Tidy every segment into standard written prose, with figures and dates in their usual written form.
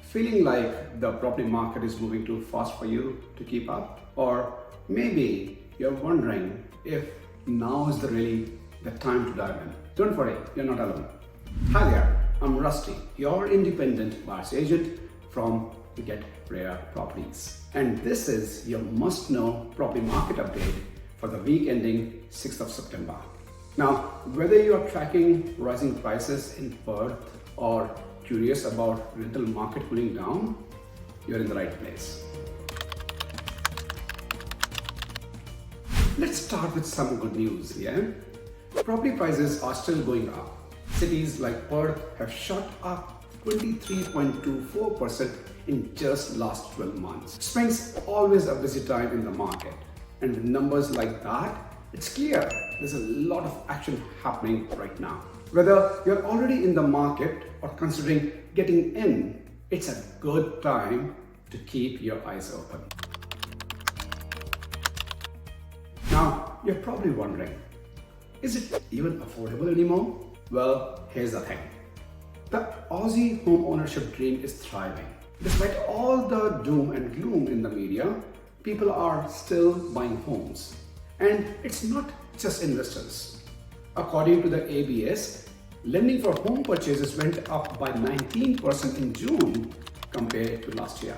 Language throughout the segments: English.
Feeling like the property market is moving too fast for you to keep up? Or maybe you're wondering if now is really the time to dive in. Don't worry, you're not alone. Hi there, I'm Rasti, your independent buyer's agent from Get Rare Properties. And this is your must-know property market update for the week ending 6th of September. Now, whether you are tracking rising prices in Perth or curious about rental market cooling down, you're in the right place. Let's start with some good news, yeah? Property prices are still going up. Cities like Perth have shot up 23.24% in just last 12 months. Spring's always a busy time in the market, and with numbers like that, it's clear there's a lot of action happening right now. Whether you're already in the market or considering getting in, it's a good time to keep your eyes open. Now, you're probably wondering, is it even affordable anymore? Well, here's the thing. The Aussie homeownership dream is thriving. Despite all the doom and gloom in the media, people are still buying homes. And it's not just investors. According to the ABS, lending for home purchases went up by 19% in June compared to last year.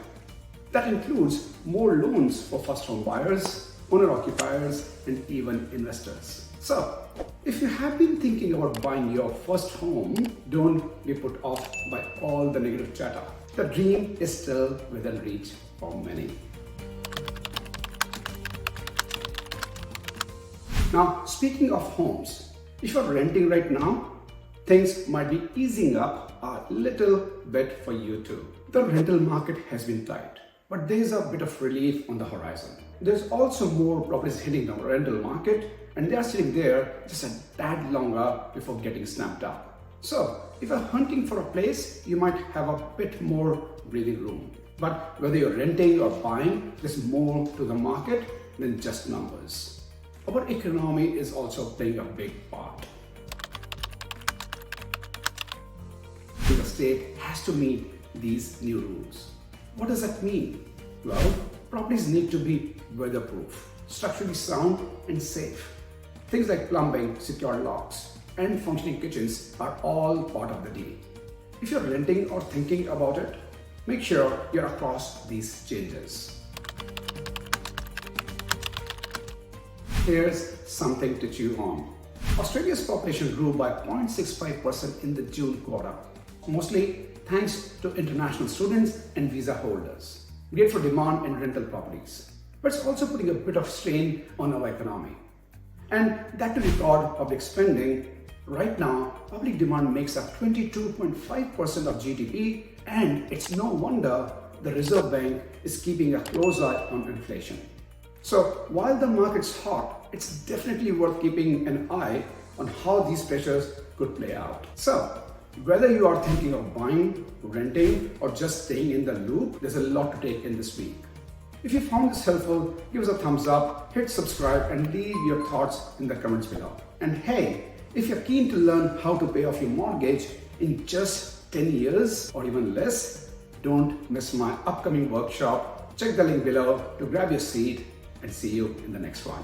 That includes more loans for first home buyers, owner-occupiers, and even investors. So, if you have been thinking about buying your first home, don't be put off by all the negative chatter. The dream is still within reach for many. Now, speaking of homes, if you're renting right now, things might be easing up a little bit for you too. The rental market has been tight, but there's a bit of relief on the horizon. There's also more properties hitting the rental market, and they're sitting there just a tad longer before getting snapped up. So, if you're hunting for a place, you might have a bit more breathing room. But whether you're renting or buying, there's more to the market than just numbers. Our economy is also playing a big part. The state has to meet these new rules. What does that mean? Well, properties need to be weatherproof, structurally sound and safe. Things like plumbing, secure locks, and functioning kitchens are all part of the deal. If you're renting or thinking about it, make sure you're across these changes. Here's something to chew on. Australia's population grew by 0.65% in the June quarter, mostly thanks to international students and visa holders. Great for demand in rental properties. But it's also putting a bit of strain on our economy. And that to record public spending, right now, public demand makes up 22.5% of GDP, and it's no wonder the Reserve Bank is keeping a close eye on inflation. So while the market's hot, it's definitely worth keeping an eye on how these pressures could play out. So whether you are thinking of buying, renting, or just staying in the loop, there's a lot to take in this week. If you found this helpful, give us a thumbs up, hit subscribe, and leave your thoughts in the comments below. And hey, if you're keen to learn how to pay off your mortgage in just 10 years or even less, don't miss my upcoming workshop. Check the link below to grab your seat, and see you in the next one.